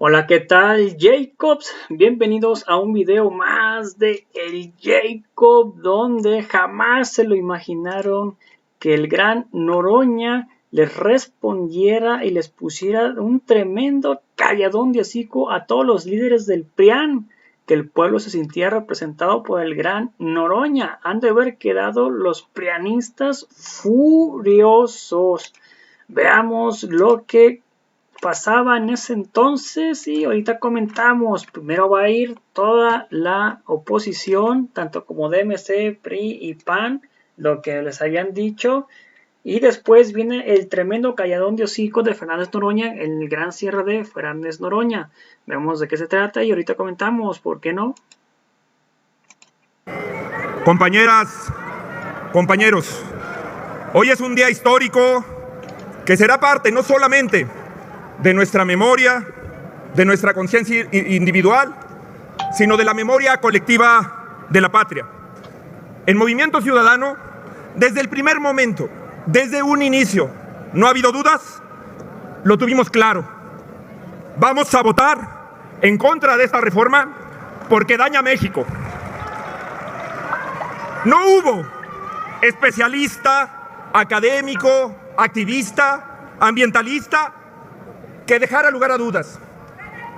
Hola, ¿qué tal, Jacobs? Bienvenidos a un video más de El Jacob, donde jamás se lo imaginaron que el gran Noroña les respondiera y les pusiera un tremendo calladón de hocico a todos los líderes del PRIAN, que el pueblo se sintiera representado por el gran Noroña. Han de haber quedado los prianistas furiosos. Veamos lo que pasaba en ese entonces y ahorita comentamos. Primero va a ir toda la oposición, tanto como DMC, PRI y PAN, lo que les habían dicho, y después viene el tremendo calladón de hocico de Fernández Noroña, el gran cierre de Fernández Noroña. Vemos de qué se trata y ahorita comentamos, ¿por qué no? Compañeras, compañeros, hoy es un día histórico que será parte no solamente de nuestra memoria, de nuestra conciencia individual, sino de la memoria colectiva de la patria. En Movimiento Ciudadano, desde el primer momento, desde un inicio, no ha habido dudas, lo tuvimos claro. Vamos a votar en contra de esta reforma porque daña a México. No hubo especialista, académico, activista, ambientalista que dejara lugar a dudas.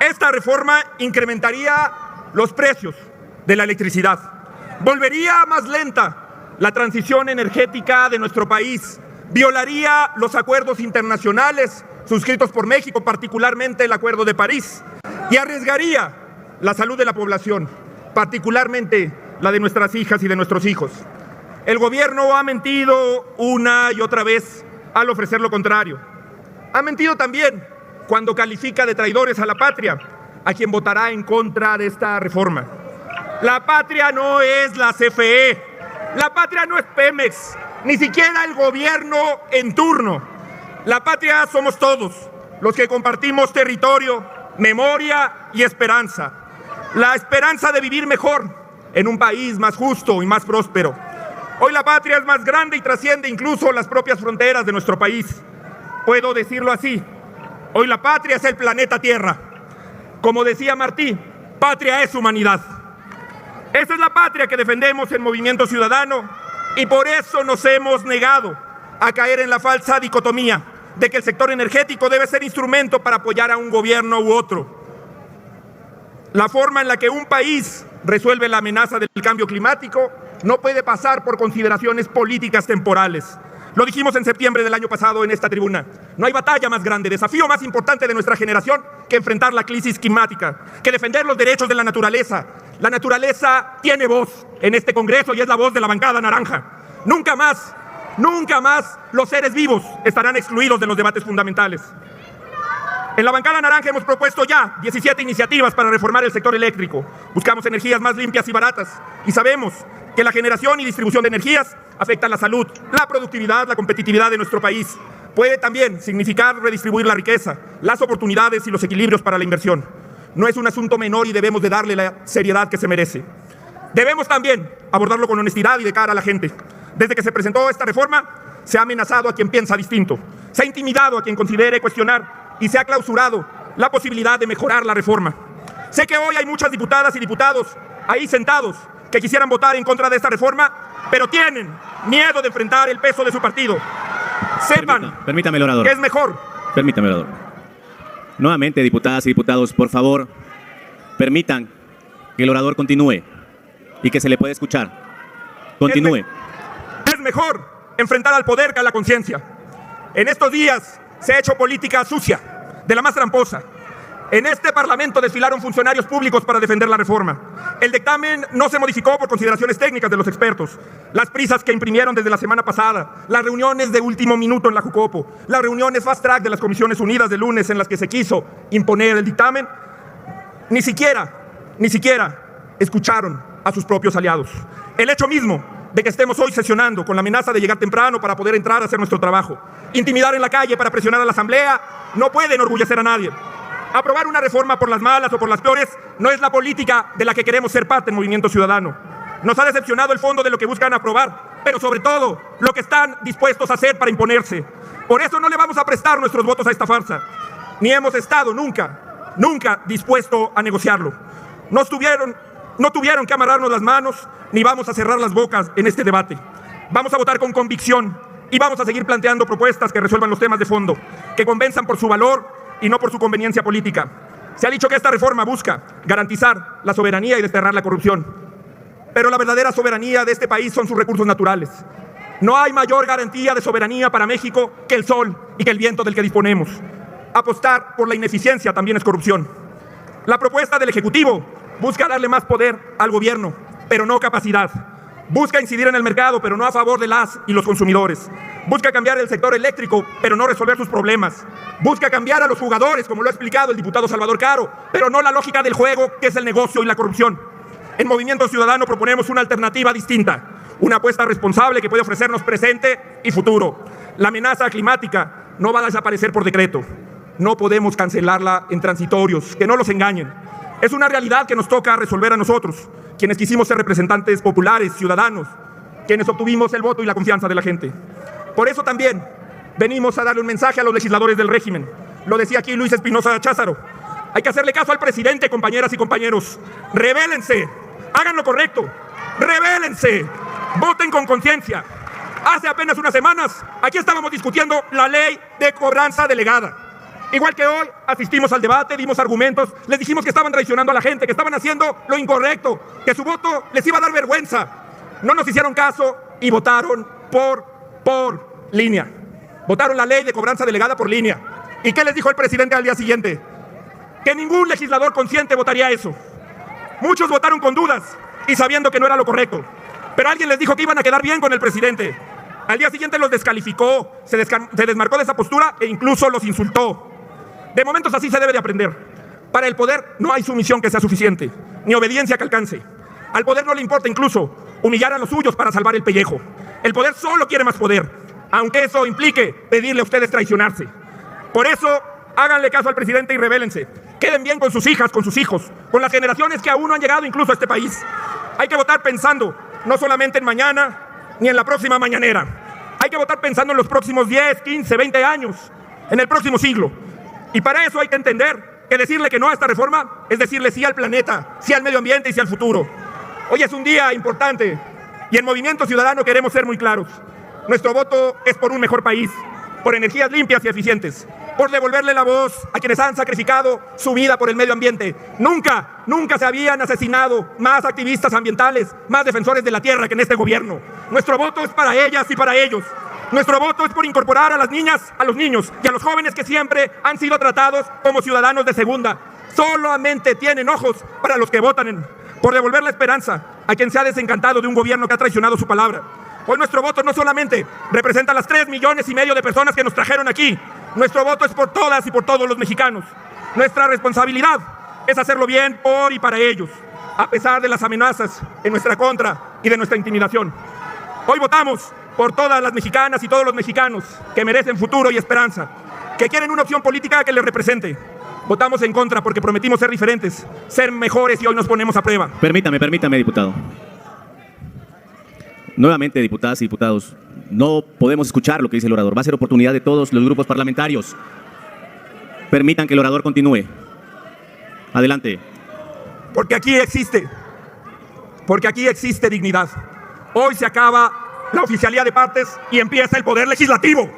Esta reforma incrementaría los precios de la electricidad, volvería más lenta la transición energética de nuestro país, violaría los acuerdos internacionales suscritos por México, particularmente el Acuerdo de París, y arriesgaría la salud de la población, particularmente la de nuestras hijas y de nuestros hijos. El gobierno ha mentido una y otra vez al ofrecer lo contrario. Ha mentido también cuando califica de traidores a la patria, a quien votará en contra de esta reforma. La patria no es la CFE, la patria no es Pemex, ni siquiera el gobierno en turno. La patria somos todos, los que compartimos territorio, memoria y esperanza. La esperanza de vivir mejor en un país más justo y más próspero. Hoy la patria es más grande y trasciende incluso las propias fronteras de nuestro país. Puedo decirlo así. Hoy la patria es el planeta Tierra. Como decía Martí, patria es humanidad. Esa es la patria que defendemos en Movimiento Ciudadano y por eso nos hemos negado a caer en la falsa dicotomía de que el sector energético debe ser instrumento para apoyar a un gobierno u otro. La forma en la que un país resuelve la amenaza del cambio climático no puede pasar por consideraciones políticas temporales. Lo dijimos en septiembre del año pasado en esta tribuna. No hay batalla más grande, desafío más importante de nuestra generación que enfrentar la crisis climática, que defender los derechos de la naturaleza. La naturaleza tiene voz en este Congreso y es la voz de la bancada naranja. Nunca más los seres vivos estarán excluidos de los debates fundamentales. En la bancada naranja hemos propuesto ya 17 iniciativas para reformar el sector eléctrico. Buscamos energías más limpias y baratas y sabemos que la generación y distribución de energías afecta la salud, la productividad, la competitividad de nuestro país. Puede también significar redistribuir la riqueza, las oportunidades y los equilibrios para la inversión. No es un asunto menor y debemos de darle la seriedad que se merece. Debemos también abordarlo con honestidad y de cara a la gente. Desde que se presentó esta reforma, se ha amenazado a quien piensa distinto, se ha intimidado a quien considere cuestionar y se ha clausurado la posibilidad de mejorar la reforma. Sé que hoy hay muchas diputadas y diputados ahí sentados que quisieran votar en contra de esta reforma, pero tienen miedo de enfrentar el peso de su partido. Sepan Permítame, orador. que es mejor. Permítame, orador. Nuevamente, diputadas y diputados, por favor, permitan que el orador continúe y que se le pueda escuchar. Continúe. Es mejor enfrentar al poder que a la conciencia. En estos días se ha hecho política sucia, de la más tramposa. En este Parlamento desfilaron funcionarios públicos para defender la reforma. El dictamen no se modificó por consideraciones técnicas de los expertos. Las prisas que imprimieron desde la semana pasada, las reuniones de último minuto en la Jucopo, las reuniones fast track de las Comisiones Unidas de lunes en las que se quiso imponer el dictamen, ni siquiera escucharon a sus propios aliados. El hecho mismo de que estemos hoy sesionando con la amenaza de llegar temprano para poder entrar a hacer nuestro trabajo, intimidar en la calle para presionar a la Asamblea, no puede enorgullecer a nadie. Aprobar una reforma por las malas o por las peores no es la política de la que queremos ser parte en Movimiento Ciudadano. Nos ha decepcionado el fondo de lo que buscan aprobar, pero sobre todo lo que están dispuestos a hacer para imponerse. Por eso no le vamos a prestar nuestros votos a esta farsa. Ni hemos estado nunca nunca dispuesto a negociarlo. No tuvieron que amarrarnos las manos, ni vamos a cerrar las bocas en este debate. Vamos a votar con convicción y vamos a seguir planteando propuestas que resuelvan los temas de fondo, que convenzan por su valor y no por su conveniencia política. Se ha dicho que esta reforma busca garantizar la soberanía y desterrar la corrupción. Pero la verdadera soberanía de este país son sus recursos naturales. No hay mayor garantía de soberanía para México que el sol y que el viento del que disponemos. Apostar por la ineficiencia también es corrupción. La propuesta del Ejecutivo busca darle más poder al gobierno, pero no capacidad. Busca incidir en el mercado, pero no a favor de las y los consumidores. Busca cambiar el sector eléctrico, pero no resolver sus problemas. Busca cambiar a los jugadores, como lo ha explicado el diputado Salvador Caro, pero no la lógica del juego, que es el negocio y la corrupción. En Movimiento Ciudadano proponemos una alternativa distinta, una apuesta responsable que puede ofrecernos presente y futuro. La amenaza climática no va a desaparecer por decreto. No podemos cancelarla en transitorios, que no los engañen. Es una realidad que nos toca resolver a nosotros, quienes quisimos ser representantes populares, ciudadanos, quienes obtuvimos el voto y la confianza de la gente. Por eso también venimos a darle un mensaje a los legisladores del régimen. Lo decía aquí Luis Espinosa Cházaro. Hay que hacerle caso al presidente, compañeras y compañeros. ¡Rebélense! ¡Hagan lo correcto! ¡Rebélense! ¡Voten con conciencia! Hace apenas unas semanas, aquí estábamos discutiendo la ley de cobranza delegada. Igual que hoy, asistimos al debate, dimos argumentos, les dijimos que estaban traicionando a la gente, que estaban haciendo lo incorrecto, que su voto les iba a dar vergüenza. No nos hicieron caso y votaron por línea. Votaron la ley de cobranza delegada por línea. ¿Y qué les dijo el presidente al día siguiente? Que ningún legislador consciente votaría eso. Muchos votaron con dudas y sabiendo que no era lo correcto. Pero alguien les dijo que iban a quedar bien con el presidente. Al día siguiente los descalificó, se desmarcó de esa postura e incluso los insultó. De momentos así se debe de aprender. Para el poder no hay sumisión que sea suficiente, ni obediencia que alcance. Al poder no le importa incluso humillar a los suyos para salvar el pellejo. El poder solo quiere más poder, aunque eso implique pedirle a ustedes traicionarse. Por eso, háganle caso al presidente y rebélense. Queden bien con sus hijas, con sus hijos, con las generaciones que aún no han llegado incluso a este país. Hay que votar pensando no solamente en mañana, ni en la próxima mañanera. Hay que votar pensando en los próximos 10, 15, 20 años, en el próximo siglo. Y para eso hay que entender que decirle que no a esta reforma es decirle sí al planeta, sí al medio ambiente y sí al futuro. Hoy es un día importante y en Movimiento Ciudadano queremos ser muy claros. Nuestro voto es por un mejor país, por energías limpias y eficientes, por devolverle la voz a quienes han sacrificado su vida por el medio ambiente. Nunca se habían asesinado más activistas ambientales, más defensores de la tierra que en este gobierno. Nuestro voto es para ellas y para ellos. Nuestro voto es por incorporar a las niñas, a los niños y a los jóvenes que siempre han sido tratados como ciudadanos de segunda. Solamente tienen ojos para los que votan por devolver la esperanza a quien se ha desencantado de un gobierno que ha traicionado su palabra. Hoy nuestro voto no solamente representa a las 3,5 millones de personas que nos trajeron aquí. Nuestro voto es por todas y por todos los mexicanos. Nuestra responsabilidad es hacerlo bien por y para ellos, a pesar de las amenazas en nuestra contra y de nuestra intimidación. Hoy votamos por todas las mexicanas y todos los mexicanos que merecen futuro y esperanza, que quieren una opción política que les represente. Votamos en contra porque prometimos ser diferentes, ser mejores y hoy nos ponemos a prueba. Permítame, diputado. Nuevamente, diputadas y diputados, no podemos escuchar lo que dice el orador. Va a ser oportunidad de todos los grupos parlamentarios. Permitan que el orador continúe. Adelante. Porque aquí existe dignidad. Hoy se acaba la oficialía de partes y empieza el poder legislativo.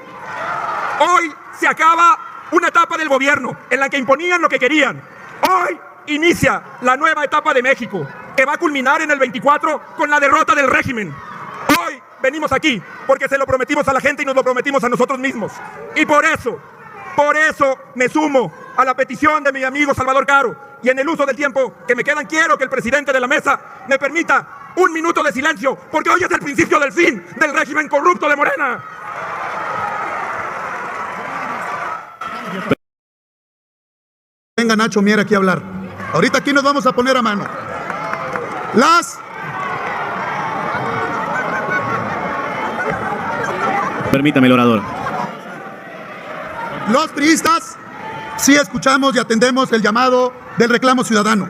Hoy se acaba una etapa del gobierno en la que imponían lo que querían. Hoy inicia la nueva etapa de México, que va a culminar en el 24 con la derrota del régimen. Hoy venimos aquí porque se lo prometimos a la gente y nos lo prometimos a nosotros mismos. Y por eso me sumo a la petición de mi amigo Salvador Caro. Y en el uso del tiempo que me quedan, quiero que el presidente de la mesa me permita 1 minuto de silencio, porque hoy es el principio del fin del régimen corrupto de Morena. Venga Nacho Mier aquí a hablar. Ahorita aquí nos vamos a poner a mano. Permítame, el orador. Los priistas sí escuchamos y atendemos el llamado del reclamo ciudadano.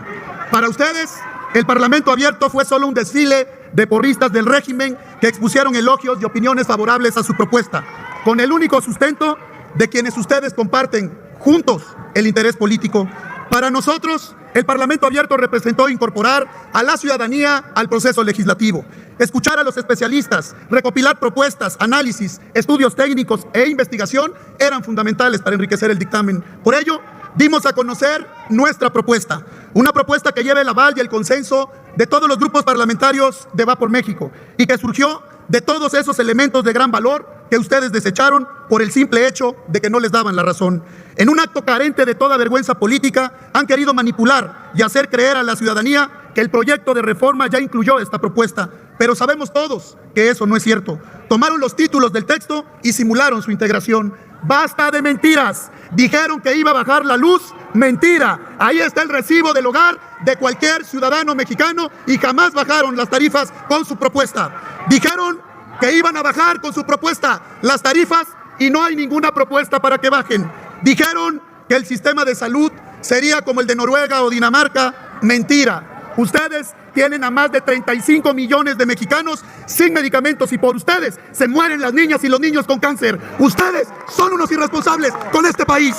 Para ustedes, el Parlamento abierto fue solo un desfile de porristas del régimen que expusieron elogios y opiniones favorables a su propuesta, con el único sustento de quienes ustedes comparten juntos el interés político Para nosotros, el Parlamento abierto representó incorporar a la ciudadanía al proceso legislativo, escuchar a los especialistas, recopilar propuestas, análisis, estudios técnicos e investigación eran fundamentales para enriquecer el dictamen. Por ello, dimos a conocer nuestra propuesta, una propuesta que lleve el aval y el consenso de todos los grupos parlamentarios de Va por México y que surgió de todos esos elementos de gran valor que ustedes desecharon por el simple hecho de que no les daban la razón. En un acto carente de toda vergüenza política, han querido manipular y hacer creer a la ciudadanía que el proyecto de reforma ya incluyó esta propuesta, pero sabemos todos que eso no es cierto. Tomaron los títulos del texto y simularon su integración. ¡Basta de mentiras! Dijeron que iba a bajar la luz. ¡Mentira! Ahí está el recibo del hogar de cualquier ciudadano mexicano y jamás bajaron las tarifas con su propuesta. Dijeron que iban a bajar con su propuesta las tarifas y no hay ninguna propuesta para que bajen. Dijeron que el sistema de salud sería como el de Noruega o Dinamarca. ¡Mentira! Ustedes tienen a más de 35 millones de mexicanos sin medicamentos y por ustedes se mueren las niñas y los niños con cáncer. Ustedes son unos irresponsables con este país.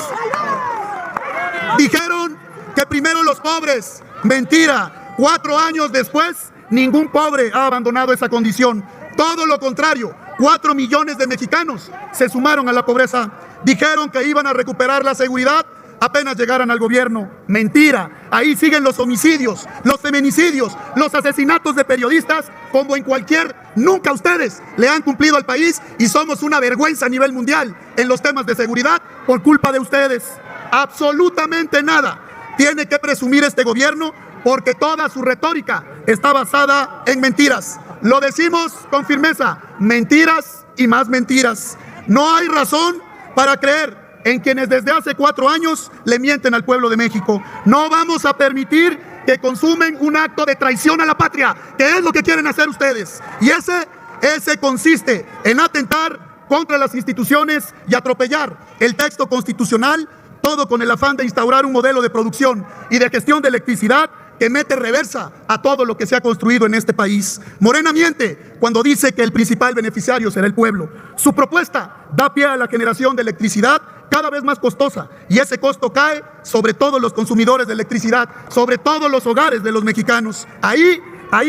Dijeron que primero los pobres. Mentira. 4 años después, ningún pobre ha abandonado esa condición. Todo lo contrario, 4 millones de mexicanos se sumaron a la pobreza. Dijeron que iban a recuperar la seguridad apenas llegaran al gobierno. Mentira. Ahí siguen los homicidios, los feminicidios, los asesinatos de periodistas, como en cualquier. Nunca ustedes le han cumplido al país y somos una vergüenza a nivel mundial en los temas de seguridad por culpa de ustedes. Absolutamente nada tiene que presumir este gobierno porque toda su retórica está basada en mentiras. Lo decimos con firmeza, mentiras y más mentiras. No hay razón para creer en quienes desde hace 4 años le mienten al pueblo de México. No vamos a permitir que consumen un acto de traición a la patria, que es lo que quieren hacer ustedes. Y ese consiste en atentar contra las instituciones y atropellar el texto constitucional, todo con el afán de instaurar un modelo de producción y de gestión de electricidad que mete reversa a todo lo que se ha construido en este país. Morena miente cuando dice que el principal beneficiario será el pueblo. Su propuesta da pie a la generación de electricidad cada vez más costosa y ese costo cae sobre todos los consumidores de electricidad, sobre todos los hogares de los mexicanos. Ahí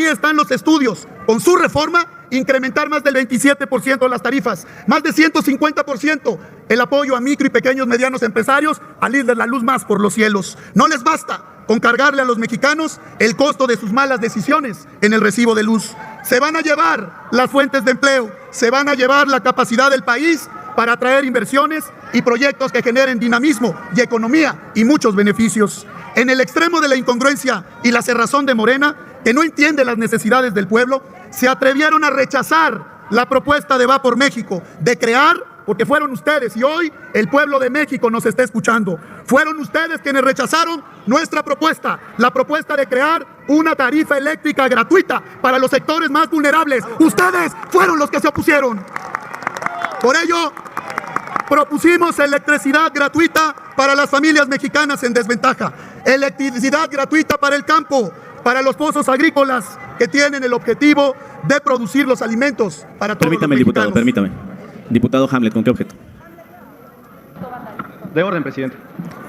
están los estudios. Con su reforma, incrementar más del 27% las tarifas, más de 150% el apoyo a micro y pequeños medianos empresarios, al ir de la luz más por los cielos. No les basta con cargarle a los mexicanos el costo de sus malas decisiones en el recibo de luz. Se van a llevar las fuentes de empleo, se van a llevar la capacidad del país para atraer inversiones y proyectos que generen dinamismo y economía y muchos beneficios. En el extremo de la incongruencia y la cerrazón de Morena, que no entiende las necesidades del pueblo, se atrevieron a rechazar la propuesta de Va por México de crear, porque fueron ustedes y hoy el pueblo de México nos está escuchando. Fueron ustedes quienes rechazaron nuestra propuesta, la propuesta de crear una tarifa eléctrica gratuita para los sectores más vulnerables. Ustedes fueron los que se opusieron. Por ello, propusimos electricidad gratuita para las familias mexicanas en desventaja, electricidad gratuita para el campo, para los pozos agrícolas que tienen el objetivo de producir los alimentos para todos los mexicanos. Diputado, permítame. Diputado Hamlet, ¿con qué objeto? De orden, presidente.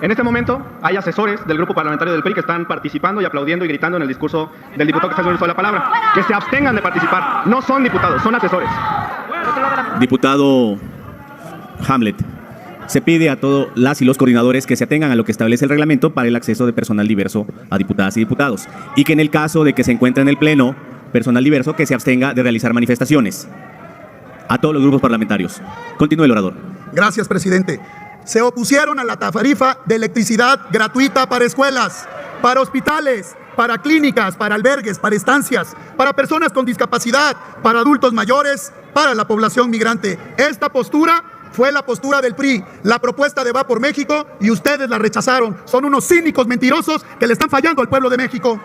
En este momento hay asesores del grupo parlamentario del PRI que están participando y aplaudiendo y gritando en el discurso del diputado que está tomando la palabra. Que se abstengan de participar. No son diputados, son asesores. Diputado Hamlet, se pide a todos las y los coordinadores que se atengan a lo que establece el reglamento para el acceso de personal diverso a diputadas y diputados y que en el caso de que se encuentre en el pleno personal diverso que se abstenga de realizar manifestaciones. A todos los grupos parlamentarios. Continúe el orador. Gracias, presidente. Se opusieron a la tarifa de electricidad gratuita para escuelas, para hospitales, para clínicas, para albergues, para estancias, para personas con discapacidad, para adultos mayores, para la población migrante. Esta postura fue la postura del PRI, la propuesta de Va por México, y ustedes la rechazaron. Son unos cínicos mentirosos que le están fallando al pueblo de México.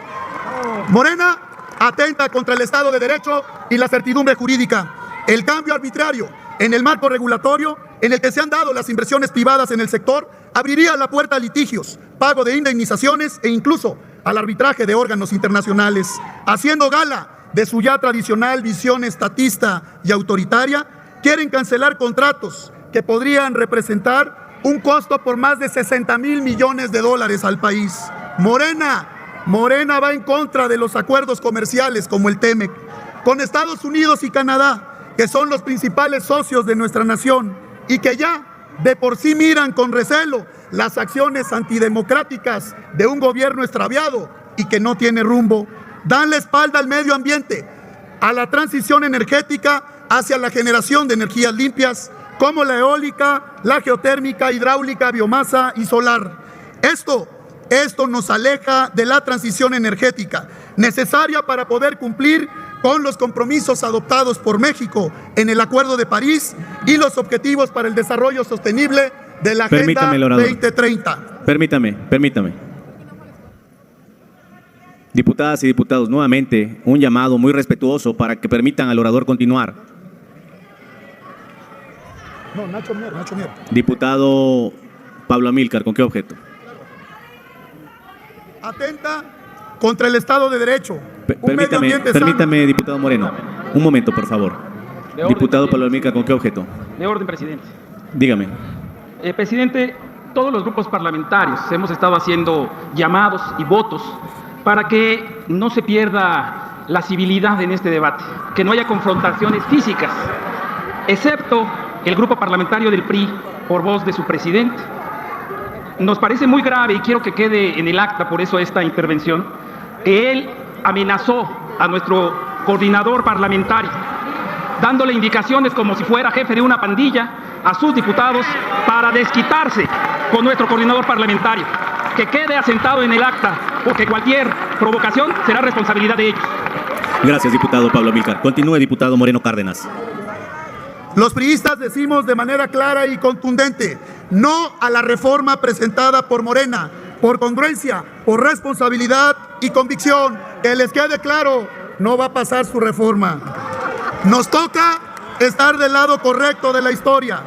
Morena atenta contra el Estado de Derecho y la certidumbre jurídica. El cambio arbitrario en el marco regulatorio en el que se han dado las inversiones privadas en el sector abriría la puerta a litigios, pago de indemnizaciones e incluso al arbitraje de órganos internacionales. Haciendo gala de su ya tradicional visión estatista y autoritaria, quieren cancelar contratos que podrían representar un costo por más de 60,000 millones de dólares al país. Morena va en contra de los acuerdos comerciales como el TEMEC, con Estados Unidos y Canadá, que son los principales socios de nuestra nación y que ya de por sí miran con recelo las acciones antidemocráticas de un gobierno extraviado y que no tiene rumbo. Dan la espalda al medio ambiente, a la transición energética hacia la generación de energías limpias, como la eólica, la geotérmica, hidráulica, biomasa y solar. Esto nos aleja de la transición energética necesaria para poder cumplir con los compromisos adoptados por México en el Acuerdo de París y los objetivos para el desarrollo sostenible de la Agenda 2030. Permítame. Diputadas y diputados, nuevamente un llamado muy respetuoso para que permitan al orador continuar. No, Nacho Mier. Diputado Pablo Amílcar, ¿con qué objeto? Atenta contra el Estado de Derecho. Permítame, diputado Moreno. Un momento, por favor. Diputado Pablo Amílcar, ¿con qué objeto? De orden, presidente. Dígame. Presidente, todos los grupos parlamentarios hemos estado haciendo llamados y votos para que no se pierda la civilidad en este debate, que no haya confrontaciones físicas, excepto el grupo parlamentario del PRI por voz de su presidente. Nos parece muy grave, y quiero que quede en el acta, por eso esta intervención, que él amenazó a nuestro coordinador parlamentario, dándole indicaciones como si fuera jefe de una pandilla a sus diputados para desquitarse con nuestro coordinador parlamentario. Que quede asentado en el acta, porque cualquier provocación será responsabilidad de ellos. Gracias, diputado Pablo Amílcar. Continúe, diputado Moreno Cárdenas. Los priistas decimos de manera clara y contundente no a la reforma presentada por Morena, por congruencia, por responsabilidad y convicción. Que les quede claro, no va a pasar su reforma. Nos toca estar del lado correcto de la historia,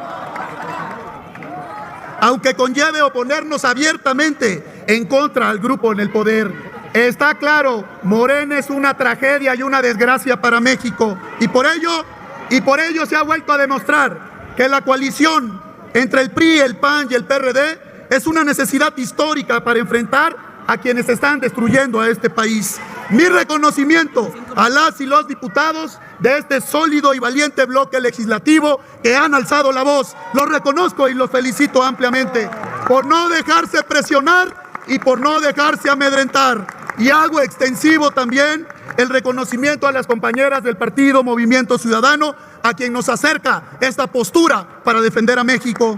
aunque conlleve oponernos abiertamente en contra al grupo en el poder. Está claro, Morena es una tragedia y una desgracia para México, y por ello se ha vuelto a demostrar que la coalición entre el PRI, el PAN y el PRD es una necesidad histórica para enfrentar a quienes están destruyendo a este país. Mi reconocimiento a las y los diputados de este sólido y valiente bloque legislativo que han alzado la voz. Los reconozco y los felicito ampliamente por no dejarse presionar y por no dejarse amedrentar. Y hago extensivo también el reconocimiento a las compañeras del partido Movimiento Ciudadano, a quien nos acerca esta postura para defender a México.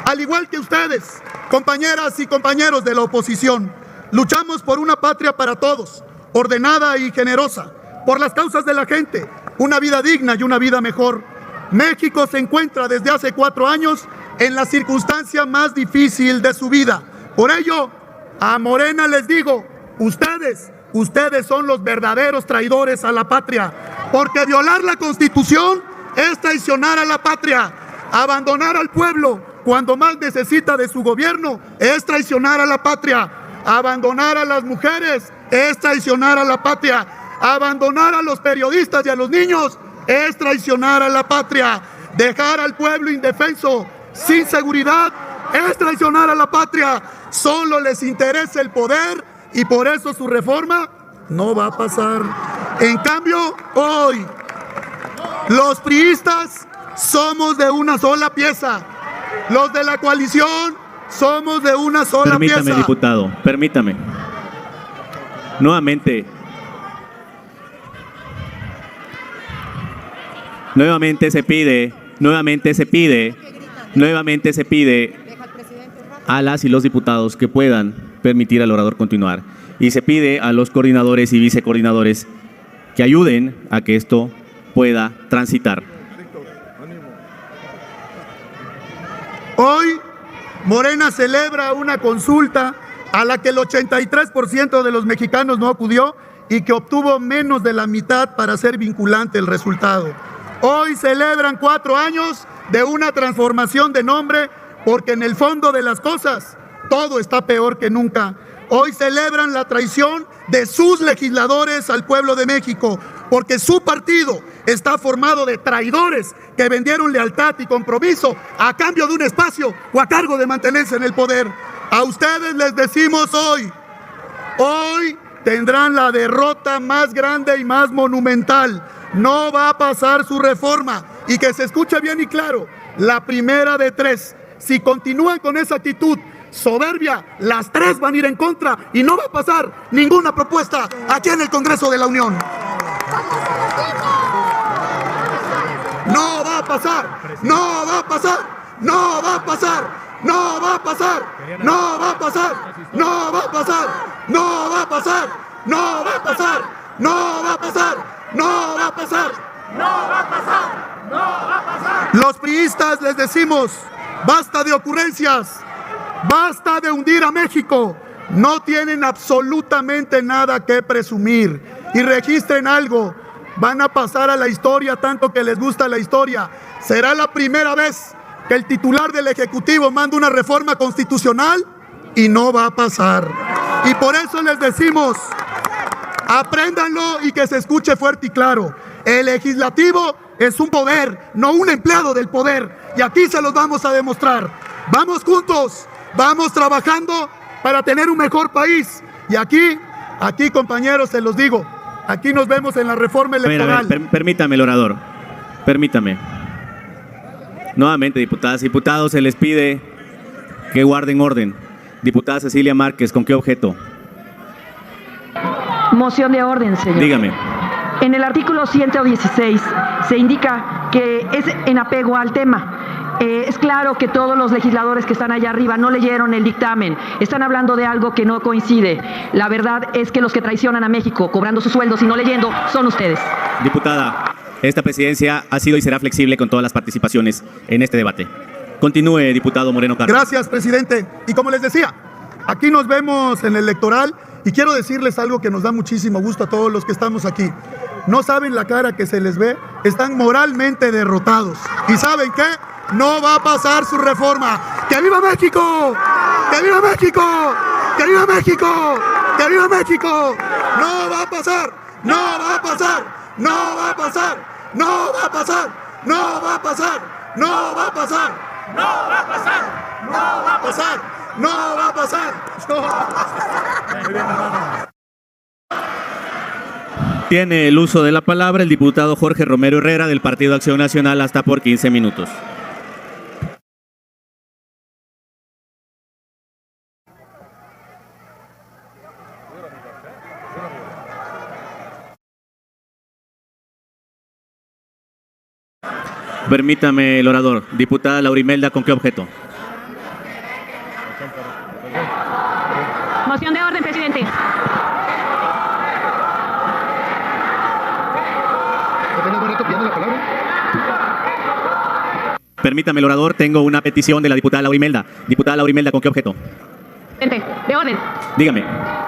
Al igual que ustedes, compañeras y compañeros de la oposición, luchamos por una patria para todos, ordenada y generosa, por las causas de la gente, una vida digna y una vida mejor. México se encuentra desde hace 4 años en la circunstancia más difícil de su vida. Por ello, a Morena les digo, ustedes son los verdaderos traidores a la patria, porque violar la Constitución es traicionar a la patria. Abandonar al pueblo cuando más necesita de su gobierno es traicionar a la patria. Abandonar a las mujeres es traicionar a la patria. Abandonar a los periodistas y a los niños es traicionar a la patria. Dejar al pueblo indefenso, sin seguridad, es traicionar a la patria. Solo les interesa el poder y por eso su reforma no va a pasar. En cambio, hoy, los priistas somos de una sola pieza. Los de la coalición somos de una sola pieza. Permítame, diputado, permítame. Nuevamente se pide a las y los diputados que puedan permitir al orador continuar. Y se pide a los coordinadores y vicecoordinadores que ayuden a que esto pueda transitar. Hoy, Morena celebra una consulta a la que el 83% de los mexicanos no acudió y que obtuvo menos de la mitad para ser vinculante el resultado. Hoy celebran 4 años de una transformación de nombre, porque en el fondo de las cosas todo está peor que nunca. Hoy celebran la traición de sus legisladores al pueblo de México, porque su partido está formado de traidores que vendieron lealtad y compromiso a cambio de un espacio o a cargo de mantenerse en el poder. A ustedes les decimos hoy tendrán la derrota más grande y más monumental. No va a pasar su reforma. Y que se escuche bien y claro, la primera de 3. Si continúan con esa actitud soberbia, las 3 van a ir en contra y no va a pasar ninguna propuesta aquí en el Congreso de la Unión. No va a pasar, no va a pasar, no va a pasar, no va a pasar, no va a pasar, no va a pasar, no va a pasar, no va a pasar, no va a pasar, no va a pasar, no va a pasar, no va a pasar. Los priistas les decimos, basta de ocurrencias, basta de hundir a México. No tienen absolutamente nada que presumir. Y registren algo, van a pasar a la historia tanto que les gusta la historia. Será la primera vez que el titular del Ejecutivo manda una reforma constitucional y no va a pasar. Y por eso les decimos, apréndanlo y que se escuche fuerte y claro. El legislativo es un poder, no un empleado del poder. Y aquí se los vamos a demostrar. Vamos juntos, vamos trabajando para tener un mejor país. Y aquí compañeros, se los digo, aquí nos vemos en la reforma electoral. Permítame, el orador. Permítame. Nuevamente, diputadas y diputados, se les pide que guarden orden. Diputada Cecilia Márquez, ¿con qué objeto? Moción de orden, señor. Dígame. En el artículo 116 se indica que es en apego al tema. Es claro que todos los legisladores que están allá arriba no leyeron el dictamen. Están hablando de algo que no coincide. La verdad es que los que traicionan a México cobrando sus sueldos y no leyendo son ustedes. Diputada, esta presidencia ha sido y será flexible con todas las participaciones en este debate. Continúe, diputado Moreno Carlos. Gracias, presidente. Y como les decía, aquí nos vemos en el electoral y quiero decirles algo que nos da muchísimo gusto a todos los que estamos aquí. No saben la cara que se les ve, están moralmente derrotados. ¿Y saben qué? No va a pasar su reforma. ¡Que viva México! ¡Que viva México! ¡Que viva México! ¡Que viva México! ¡No va a pasar! ¡No va a pasar! ¡No va a pasar! ¡No va a pasar! ¡No va a pasar! ¡No va a pasar! ¡No va a pasar! ¡No va a pasar! ¡No va a pasar! ¡No va a pasar! Tiene el uso de la palabra el diputado Jorge Romero Herrera del Partido Acción Nacional hasta por 15 minutos. Permítame, el orador. Diputada Laura Imelda, ¿con qué objeto? Moción de orden, presidente. Permítame, el orador, tengo una petición de la diputada Laura Imelda. Diputada Laura Imelda, ¿con qué objeto? De orden. Dígame.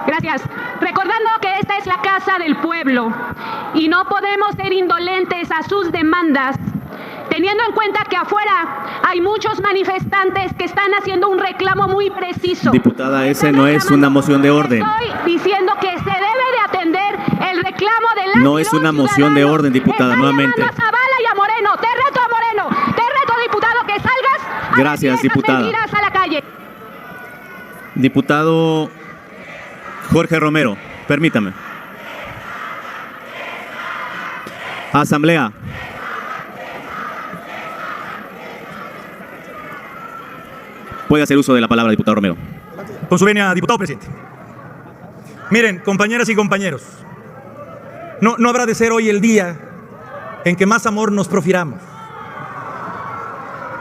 Gracias. Recordando que esta es la casa del pueblo y no podemos ser indolentes a sus demandas, teniendo en cuenta que afuera hay muchos manifestantes que están haciendo un reclamo muy preciso. Diputada, ese no es una moción de orden. Estoy diciendo que se debe de atender el reclamo de la... No es una moción de orden, diputada, nuevamente. A Zavala y a Moreno. Te reto, Moreno. Te reto, diputado, que salgas a Gracias, decir esas diputada. mentiras a la calle. Diputado Jorge Romero, permítame. Asamblea. Puede hacer uso de la palabra, diputado Romero. Con su venia, diputado presidente. Miren, compañeras y compañeros, no habrá de ser hoy el día en que más amor nos profiramos.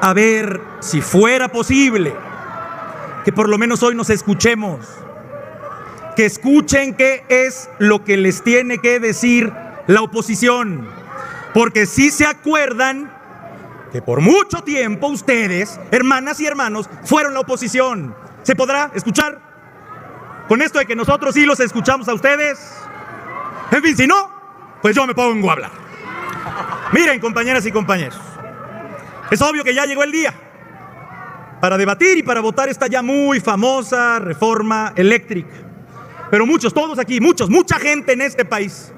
A ver si fuera posible que por lo menos hoy nos escuchemos, que escuchen qué es lo que les tiene que decir la oposición, porque si se acuerdan que por mucho tiempo ustedes, hermanas y hermanos, fueron la oposición. ¿Se podrá escuchar? Con esto de que nosotros sí los escuchamos a ustedes. En fin, si no, pues yo me pongo a hablar. Miren, compañeras y compañeros, es obvio que ya llegó el día para debatir y para votar esta ya muy famosa reforma eléctrica. Pero muchos, todos aquí, mucha gente en este país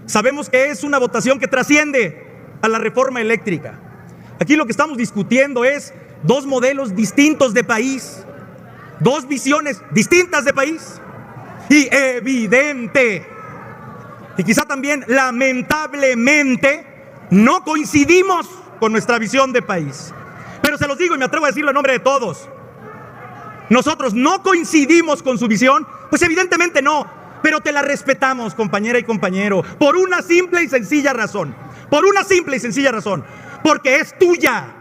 sabemos que es una votación que trasciende a la reforma eléctrica. Aquí lo que estamos discutiendo es dos modelos distintos de país, dos visiones distintas de país, y evidente, y quizá también lamentablemente, no coincidimos con nuestra visión de país. Pero se los digo y me atrevo a decirlo en nombre de todos. Nosotros no coincidimos con su visión, pues evidentemente no, pero te la respetamos, compañera y compañero, por una simple y sencilla razón. Por una simple y sencilla razón. Porque es tuya.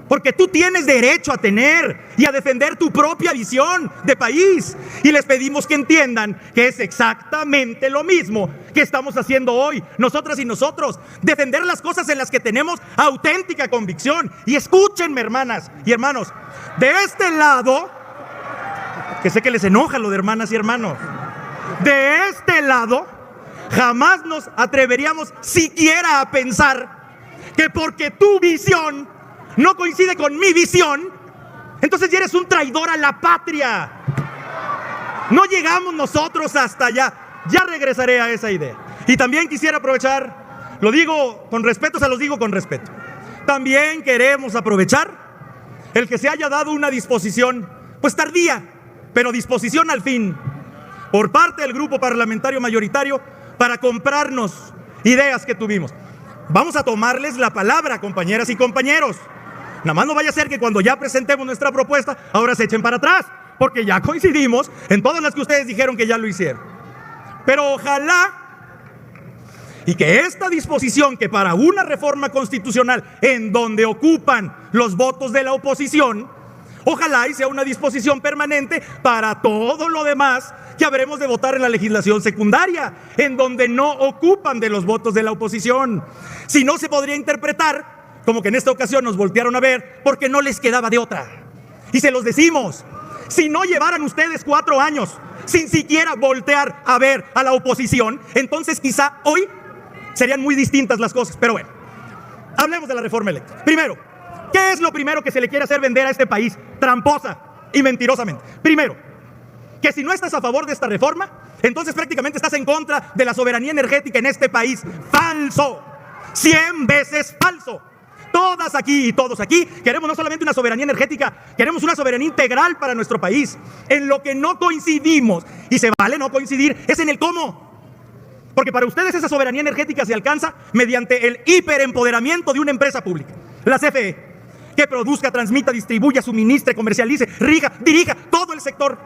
Porque tú tienes derecho a tener y a defender tu propia visión de país. Y les pedimos que entiendan que es exactamente lo mismo que estamos haciendo hoy, nosotras y nosotros. Defender las cosas en las que tenemos auténtica convicción. Y escúchenme, hermanas y hermanos, de este lado, que sé que les enoja lo de hermanas y hermanos, de este lado, jamás nos atreveríamos siquiera a pensar que porque tu visión no coincide con mi visión, entonces ya eres un traidor a la patria. No llegamos nosotros hasta allá. Ya regresaré a esa idea. Y también quisiera aprovechar, lo digo con respeto, se los digo con respeto. También queremos aprovechar el que se haya dado una disposición, pues tardía, pero disposición al fin, por parte del grupo parlamentario mayoritario para comprarnos ideas que tuvimos. Vamos a tomarles la palabra, compañeras y compañeros. Nada más no vaya a ser que cuando ya presentemos nuestra propuesta, ahora se echen para atrás, porque ya coincidimos en todas las que ustedes dijeron que ya lo hicieron. Pero ojalá y que esta disposición, que para una reforma constitucional en donde ocupan los votos de la oposición, ojalá y sea una disposición permanente para todo lo demás que habremos de votar en la legislación secundaria, en donde no ocupan de los votos de la oposición. Si no, se podría interpretar como que en esta ocasión nos voltearon a ver porque no les quedaba de otra. Y se los decimos, si no llevaran ustedes 4 años sin siquiera voltear a ver a la oposición, entonces quizá hoy serían muy distintas las cosas. Pero bueno, hablemos de la reforma eléctrica. Primero, ¿qué es lo primero que se le quiere hacer vender a este país tramposa y mentirosamente? Primero, que si no estás a favor de esta reforma, entonces prácticamente estás en contra de la soberanía energética en este país. ¡Falso! 100 veces falso. Todas aquí y todos aquí queremos no solamente una soberanía energética, queremos una soberanía integral para nuestro país. En lo que no coincidimos, y se vale no coincidir, es en el cómo. Porque para ustedes esa soberanía energética se alcanza mediante el hiperempoderamiento de una empresa pública, la CFE, que produzca, transmita, distribuya, suministre, comercialice, dirija todo el sector.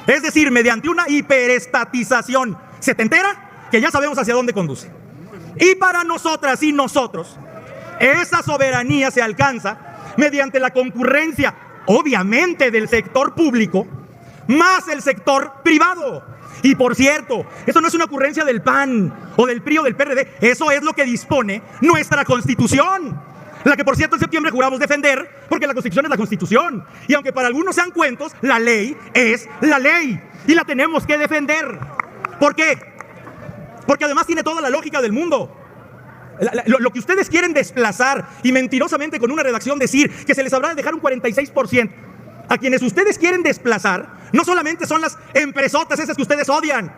Es decir, mediante una hiperestatización setentera que ya sabemos hacia dónde conduce. Y para nosotras y nosotros, esa soberanía se alcanza mediante la concurrencia, obviamente, del sector público más el sector privado. Y por cierto, eso no es una ocurrencia del PAN o del PRI o del PRD, eso es lo que dispone nuestra Constitución, la que por cierto en septiembre juramos defender, porque la Constitución es la Constitución. Y aunque para algunos sean cuentos, la ley es la ley y la tenemos que defender. ¿Por qué? Porque además tiene toda la lógica del mundo. Lo que ustedes quieren desplazar y mentirosamente con una redacción decir que se les habrá de dejar un 46%, a quienes ustedes quieren desplazar no solamente son las empresotas esas que ustedes odian,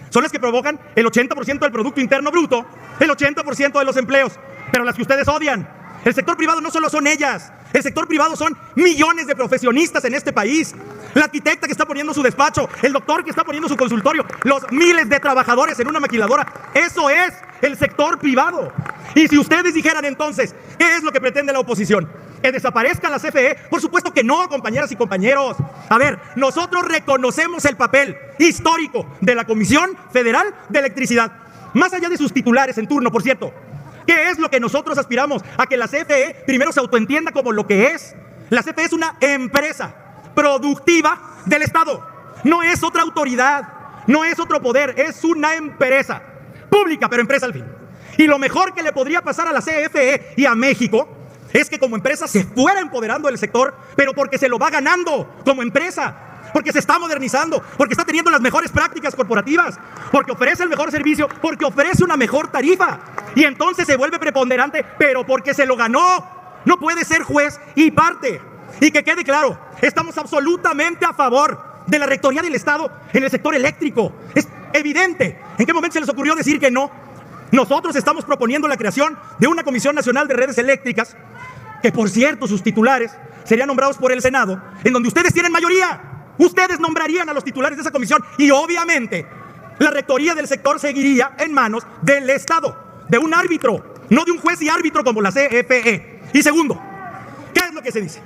son las que provocan el 80% del Producto Interno Bruto, el 80% de los empleos, pero las que ustedes odian. El sector privado no solo son ellas, el sector privado son millones de profesionistas en este país. La arquitecta que está poniendo su despacho, el doctor que está poniendo su consultorio, los miles de trabajadores en una maquiladora. Eso es el sector privado. Y si ustedes dijeran entonces, ¿qué es lo que pretende la oposición? ¿Que desaparezca la CFE? Por supuesto que no, compañeras y compañeros. A ver, nosotros reconocemos el papel histórico de la Comisión Federal de Electricidad, más allá de sus titulares en turno, por cierto. ¿Qué es lo que nosotros aspiramos? A que la CFE primero se autoentienda como lo que es. La CFE es una empresa productiva del Estado. No es otra autoridad, no es otro poder, es una empresa pública, pero empresa al fin. Y lo mejor que le podría pasar a la CFE y a México es que como empresa se fuera empoderando del sector, pero porque se lo va ganando como empresa, porque se está modernizando, porque está teniendo las mejores prácticas corporativas, porque ofrece el mejor servicio, porque ofrece una mejor tarifa. Y entonces se vuelve preponderante, pero porque se lo ganó. No puede ser juez y parte. Y que quede claro, estamos absolutamente a favor de la rectoría del Estado en el sector eléctrico. Es evidente. ¿En qué momento se les ocurrió decir que no? Nosotros estamos proponiendo la creación de una Comisión Nacional de Redes Eléctricas, que por cierto sus titulares serían nombrados por el Senado, en donde ustedes tienen mayoría. Ustedes nombrarían a los titulares de esa comisión y obviamente la rectoría del sector seguiría en manos del Estado, de un árbitro, no de un juez y árbitro como la CFE. Y segundo, ¿qué es lo que se dice?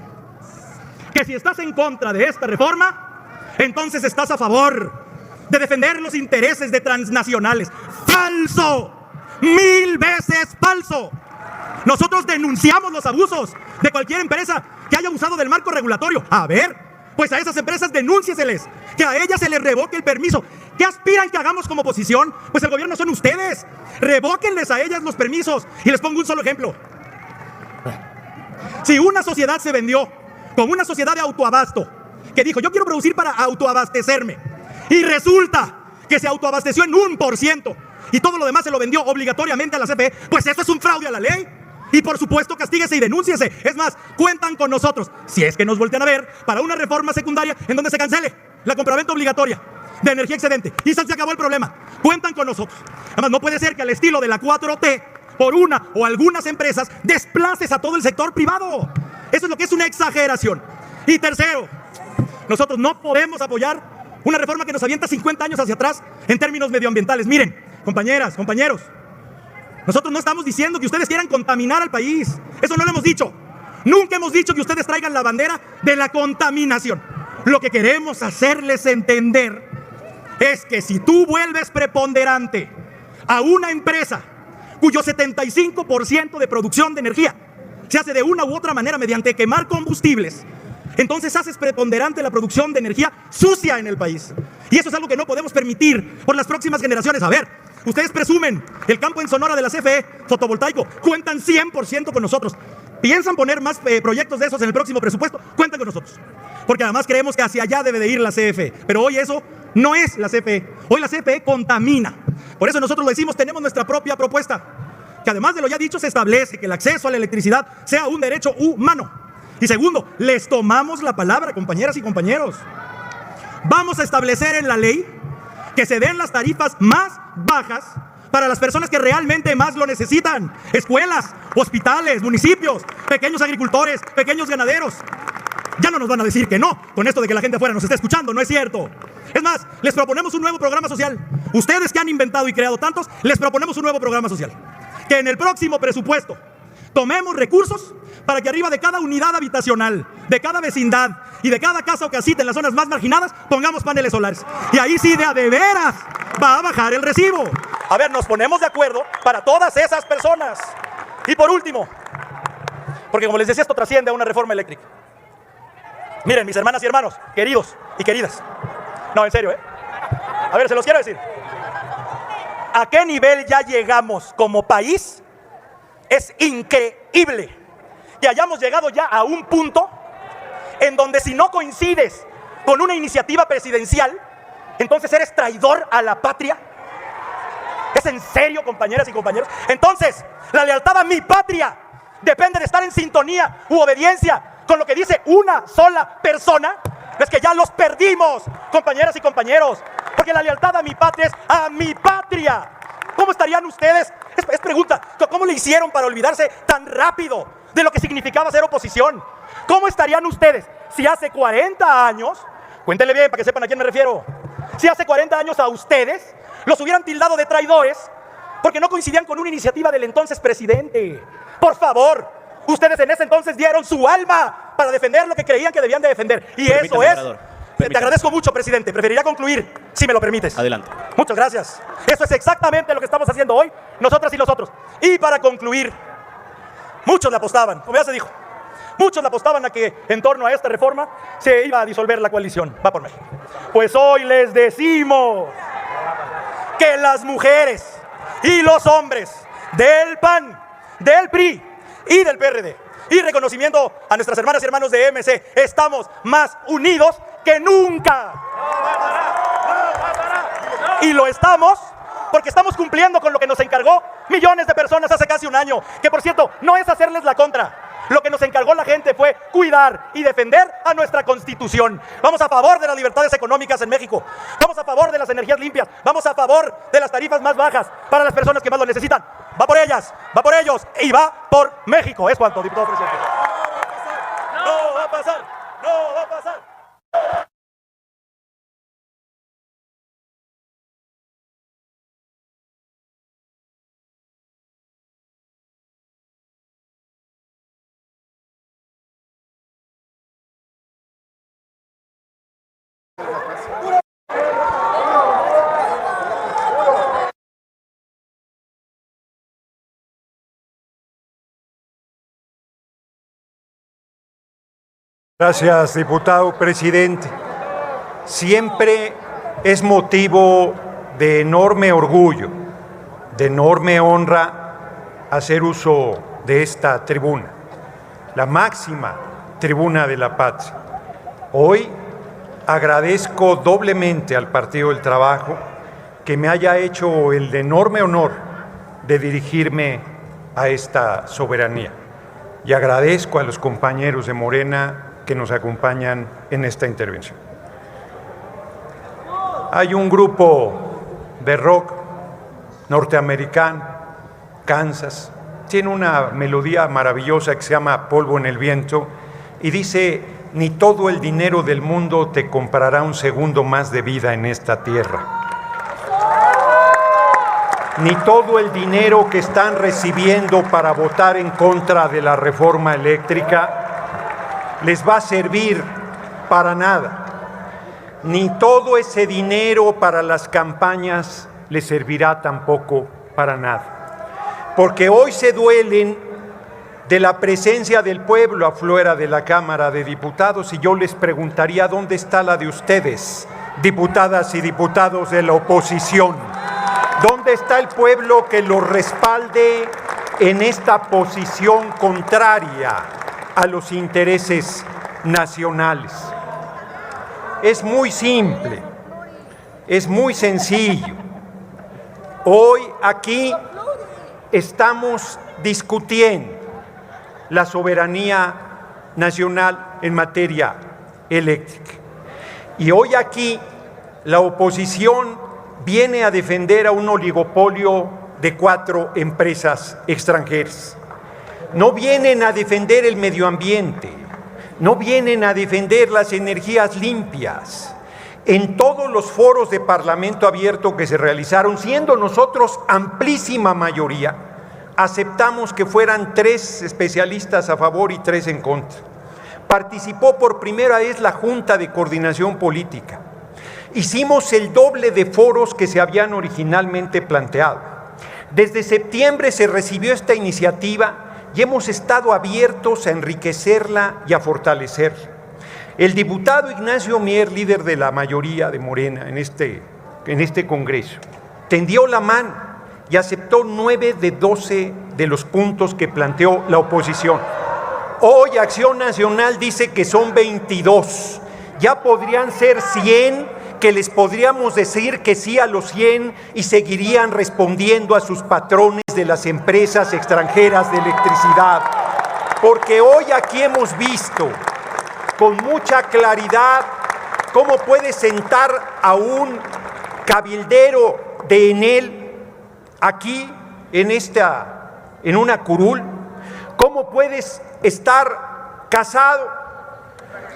Que si estás en contra de esta reforma, entonces estás a favor de defender los intereses de transnacionales. ¡Falso! ¡Mil veces falso! Nosotros denunciamos los abusos de cualquier empresa que haya abusado del marco regulatorio. A ver, pues a esas empresas denúncieseles, que a ellas se les revoque el permiso. ¿Qué aspiran que hagamos como oposición? Pues el gobierno son ustedes. Revóquenles a ellas los permisos. Y les pongo un solo ejemplo. Si una sociedad se vendió como una sociedad de autoabasto, que dijo, yo quiero producir para autoabastecerme, y resulta que se autoabasteció en 1% y todo lo demás se lo vendió obligatoriamente a la CFE, pues eso es un fraude a la ley. Y por supuesto castíguese y denúnciese. Es más, cuentan con nosotros, si es que nos voltean a ver, para una reforma secundaria en donde se cancele la compraventa obligatoria de energía excedente y se acabó el problema. Cuentan con nosotros. Además, no puede ser que al estilo de la 4T, por una o algunas empresas, desplaces a todo el sector privado. Eso es lo que es una exageración. Y tercero, nosotros no podemos apoyar una reforma que nos avienta 50 años hacia atrás en términos medioambientales. Miren, compañeras, compañeros, nosotros no estamos diciendo que ustedes quieran contaminar al país. Eso no lo hemos dicho. Nunca hemos dicho que ustedes traigan la bandera de la contaminación. Lo que queremos hacerles entender es que si tú vuelves preponderante a una empresa cuyo 75% de producción de energía se hace de una u otra manera mediante quemar combustibles, entonces haces preponderante la producción de energía sucia en el país. Y eso es algo que no podemos permitir por las próximas generaciones. A ver, ustedes presumen el campo en Sonora de la CFE fotovoltaico, cuentan 100% con nosotros. ¿Piensan poner más proyectos de esos en el próximo presupuesto? Cuentan con nosotros. Porque además creemos que hacia allá debe de ir la CFE. Pero hoy eso no es la CFE. Hoy la CFE contamina. Por eso nosotros lo decimos, tenemos nuestra propia propuesta, que además de lo ya dicho se establece que el acceso a la electricidad sea un derecho humano. Y segundo, les tomamos la palabra, compañeras y compañeros. Vamos a establecer en la ley que se den las tarifas más bajas para las personas que realmente más lo necesitan. Escuelas, hospitales, municipios, pequeños agricultores, pequeños ganaderos. Ya no nos van a decir que no, con esto de que la gente afuera nos está escuchando, no es cierto. Es más, les proponemos un nuevo programa social. Ustedes que han inventado y creado tantos, les proponemos un nuevo programa social. Que en el próximo presupuesto tomemos recursos para que arriba de cada unidad habitacional, de cada vecindad y de cada casa o casita en las zonas más marginadas, pongamos paneles solares. Y ahí sí de veras va a bajar el recibo. A ver, nos ponemos de acuerdo para todas esas personas. Y por último, porque como les decía, esto trasciende a una reforma eléctrica. Miren, mis hermanas y hermanos, queridos y queridas. No, en serio, A ver, se los quiero decir. ¿A qué nivel ya llegamos como país? Es increíble que hayamos llegado ya a un punto en donde si no coincides con una iniciativa presidencial, entonces eres traidor a la patria. ¿Es en serio, compañeras y compañeros? Entonces, la lealtad a mi patria depende de estar en sintonía u obediencia con lo que dice una sola persona. Es que ya los perdimos, compañeras y compañeros, porque la lealtad a mi patria es a mi patria. ¿Cómo estarían ustedes? Es pregunta, ¿cómo le hicieron para olvidarse tan rápido de lo que significaba ser oposición? ¿Cómo estarían ustedes si hace 40 años, cuéntenle bien para que sepan a quién me refiero, si hace 40 años a ustedes los hubieran tildado de traidores porque no coincidían con una iniciativa del entonces presidente? Por favor, ustedes en ese entonces dieron su alma para defender lo que creían que debían de defender. Y eso es... Te agradezco mucho, presidente. Preferiría concluir, si me lo permites. Adelante. Muchas gracias. Eso es exactamente lo que estamos haciendo hoy, nosotras y nosotros. Y para concluir, muchos le apostaban, como ya se dijo, muchos le apostaban a que en torno a esta reforma se iba a disolver la coalición. Va por México. Pues hoy les decimos que las mujeres y los hombres del PAN, del PRI y del PRD, y reconocimiento a nuestras hermanas y hermanos de MC, estamos más unidos que nunca. Y lo estamos porque estamos cumpliendo con lo que nos encargó millones de personas hace casi un año, que por cierto no es hacerles la contra, Lo que nos encargó la gente fue cuidar y defender a nuestra Constitución. Vamos a favor de las libertades económicas en México. Vamos a favor de las energías limpias. Vamos a favor de las tarifas más bajas para las personas que más lo necesitan. Va por ellas, va por ellos y va por México. Es cuanto, diputado presidente. No va a pasar, no va a pasar. Gracias, diputado presidente. Siempre es motivo de enorme orgullo, de enorme honra hacer uso de esta tribuna, la máxima tribuna de la patria. Hoy agradezco doblemente al Partido del Trabajo que me haya hecho el enorme honor de dirigirme a esta soberanía. Y agradezco a los compañeros de Morena que nos acompañan en esta intervención. Hay un grupo de rock norteamericano, Kansas, tiene una melodía maravillosa que se llama Polvo en el viento y dice: ni todo el dinero del mundo te comprará un segundo más de vida en esta tierra. Ni todo el dinero que están recibiendo para votar en contra de la reforma eléctrica les va a servir para nada. Ni todo ese dinero para las campañas les servirá tampoco para nada. Porque hoy se duelen de la presencia del pueblo afuera de la Cámara de Diputados y yo les preguntaría: ¿dónde está la de ustedes, diputadas y diputados de la oposición? ¿Dónde está el pueblo que los respalde en esta posición contraria a los intereses nacionales? Es muy simple, es muy sencillo. Hoy aquí estamos discutiendo la soberanía nacional en materia eléctrica. Y hoy aquí la oposición viene a defender a un oligopolio de 4 empresas extranjeras. No vienen a defender el medio ambiente, no vienen a defender las energías limpias. En todos los foros de Parlamento abierto que se realizaron, siendo nosotros amplísima mayoría, aceptamos que fueran 3 especialistas a favor y 3 en contra. Participó por primera vez la Junta de Coordinación Política. Hicimos el doble de foros que se habían originalmente planteado. Desde septiembre se recibió esta iniciativa y hemos estado abiertos a enriquecerla y a fortalecerla. El diputado Ignacio Mier, líder de la mayoría de Morena en este Congreso, tendió la mano y aceptó 9 de 12 de los puntos que planteó la oposición. Hoy Acción Nacional dice que son 22, ya podrían ser 100, que les podríamos decir que sí a los 100 y seguirían respondiendo a sus patrones de las empresas extranjeras de electricidad. Porque hoy aquí hemos visto con mucha claridad cómo puede sentar a un cabildero de Enel aquí en una curul, cómo puedes estar casado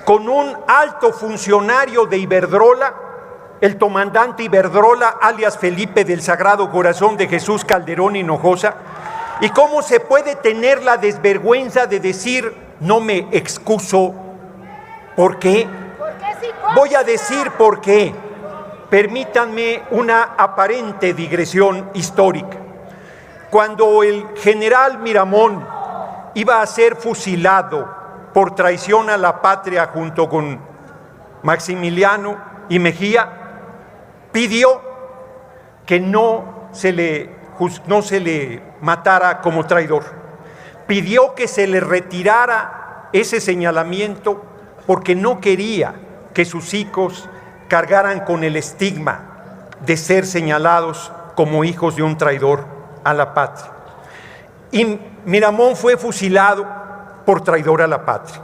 con un alto funcionario de Iberdrola, el comandante Iberdrola, alias Felipe del Sagrado Corazón de Jesús Calderón Hinojosa, y cómo se puede tener la desvergüenza de decir: no me excuso. ¿Por qué? Voy a decir por qué. Permítanme una aparente digresión histórica. Cuando el general Miramón iba a ser fusilado por traición a la patria junto con Maximiliano y Mejía, pidió que no se le matara como traidor. Pidió que se le retirara ese señalamiento porque no quería que sus hijos cargaran con el estigma de ser señalados como hijos de un traidor a la patria. Y Miramón fue fusilado por traidor a la patria,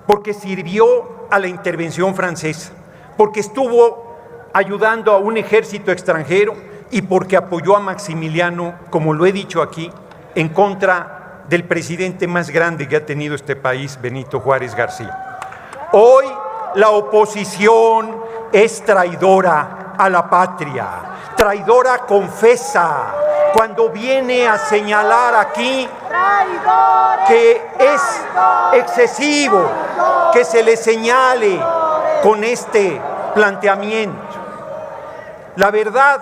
porque sirvió a la intervención francesa, porque estuvo ayudando a un ejército extranjero y porque apoyó a Maximiliano, como lo he dicho aquí, en contra del presidente más grande que ha tenido este país, Benito Juárez García. Hoy la oposición es traidora a la patria, traidora confesa, cuando viene a señalar aquí que es excesivo que se le señale con este planteamiento. La verdad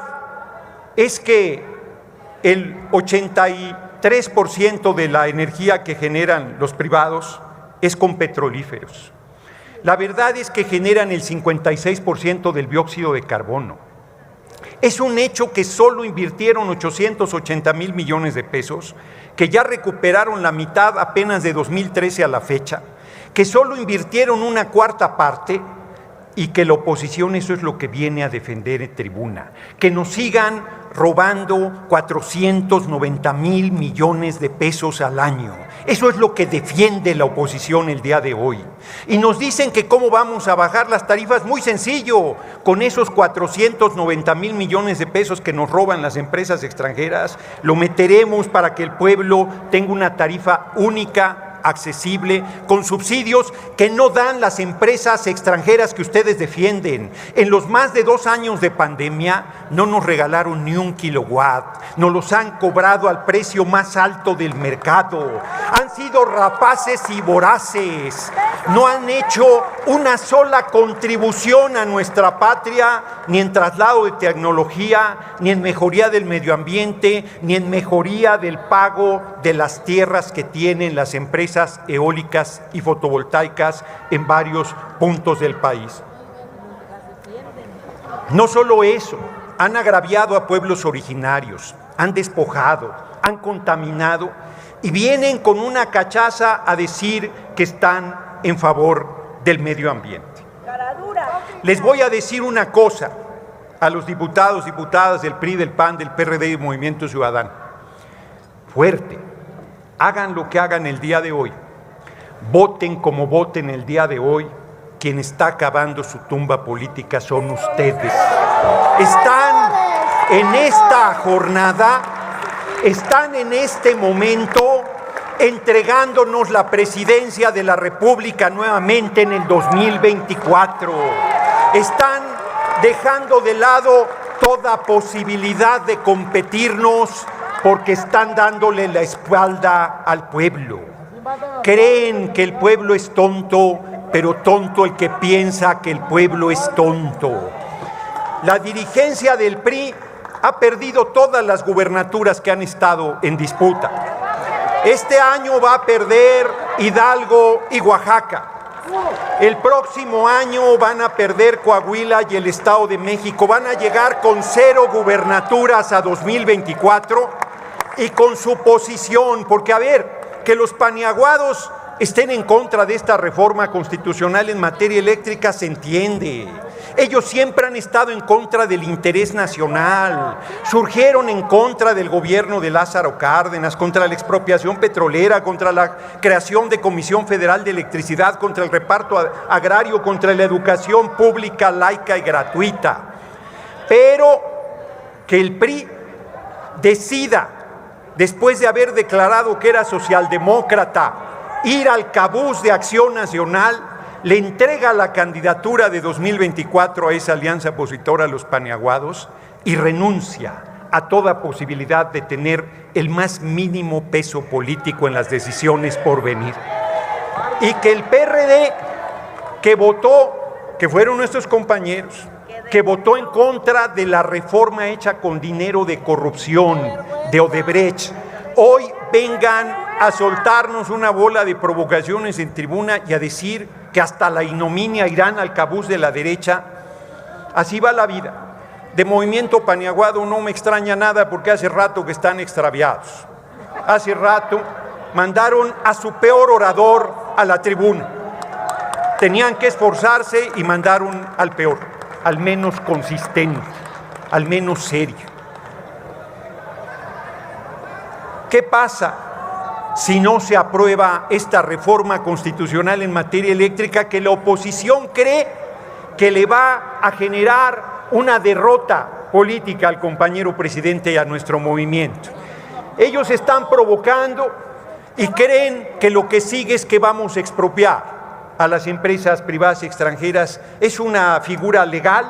es que el 83% de la energía que generan los privados es con petrolíferos. La verdad es que generan el 56% del dióxido de carbono. Es un hecho que solo invirtieron 880,000 millones de pesos, que ya recuperaron la mitad apenas de 2013 a la fecha, que solo invirtieron una cuarta parte y que la oposición eso es lo que viene a defender en tribuna, que nos sigan robando 490,000 millones de pesos al año. Eso es lo que defiende la oposición el día de hoy. Y nos dicen que cómo vamos a bajar las tarifas. Muy sencillo, con esos 490,000 millones de pesos que nos roban las empresas extranjeras, lo meteremos para que el pueblo tenga una tarifa única, accesible, con subsidios que no dan las empresas extranjeras que ustedes defienden. En los más de 2 años de pandemia no nos regalaron ni un kilowatt, nos los han cobrado al precio más alto del mercado, han sido rapaces y voraces, no han hecho una sola contribución a nuestra patria, ni en traslado de tecnología, ni en mejoría del medio ambiente, ni en mejoría del pago de las tierras que tienen las empresas eólicas y fotovoltaicas en varios puntos del país. No solo eso, han agraviado a pueblos originarios, han despojado, han contaminado y vienen con una cachaza a decir que están en favor del medio ambiente. Les voy a decir una cosa a los diputados, diputadas del PRI, del PAN, del PRD y Movimiento Ciudadano. Fuerte. Hagan lo que hagan el día de hoy, voten como voten el día de hoy, quien está acabando su tumba política son ustedes. Están en esta jornada, están en este momento entregándonos la presidencia de la República nuevamente en el 2024. Están dejando de lado toda posibilidad de competirnos porque están dándole la espalda al pueblo. Creen que el pueblo es tonto, pero tonto el que piensa que el pueblo es tonto. La dirigencia del PRI ha perdido todas las gubernaturas que han estado en disputa. Este año va a perder Hidalgo y Oaxaca. El próximo año van a perder Coahuila y el Estado de México. Van a llegar con 0 gubernaturas a 2024 y con su posición, porque a ver, que los paniaguados estén en contra de esta reforma constitucional en materia eléctrica se entiende. Ellos siempre han estado en contra del interés nacional, surgieron en contra del gobierno de Lázaro Cárdenas, contra la expropiación petrolera, contra la creación de Comisión Federal de Electricidad, contra el reparto agrario, contra la educación pública, laica y gratuita. Pero que el PRI decida, después de haber declarado que era socialdemócrata, ir al cabuz de Acción Nacional, le entrega la candidatura de 2024 a esa alianza opositora a los paniaguados y renuncia a toda posibilidad de tener el más mínimo peso político en las decisiones por venir. Y que el PRD, que votó, que fueron nuestros compañeros, que votó en contra de la reforma hecha con dinero de corrupción, de Odebrecht, hoy vengan a soltarnos una bola de provocaciones en tribuna y a decir que hasta la ignominia irán al cabuz de la derecha. Así va la vida. De Movimiento Paniaguado no me extraña nada porque hace rato que están extraviados. Hace rato mandaron a su peor orador a la tribuna. Tenían que esforzarse y mandaron al peor, al menos consistente, al menos serio. ¿Qué pasa si no se aprueba esta reforma constitucional en materia eléctrica que la oposición cree que le va a generar una derrota política al compañero presidente y a nuestro movimiento. Ellos están provocando y creen que lo que sigue es que vamos a expropiar a las empresas privadas y extranjeras. Es una figura legal,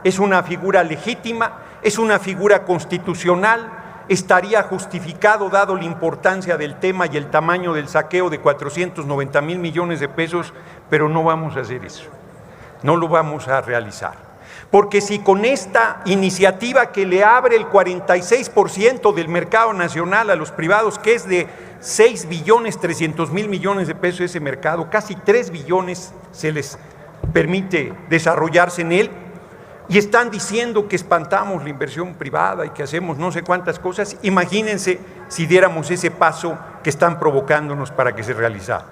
es una figura legítima, es una figura constitucional. Estaría justificado dado la importancia del tema y el tamaño del saqueo de 490,000 millones de pesos, pero no vamos a hacer eso, no lo vamos a realizar. Porque si con esta iniciativa que le abre el 46% del mercado nacional a los privados, que es de 6,3 billones de pesos ese mercado, casi 3 billones se les permite desarrollarse en él, y están diciendo que espantamos la inversión privada y que hacemos no sé cuántas cosas, imagínense si diéramos ese paso que están provocándonos para que se realizara.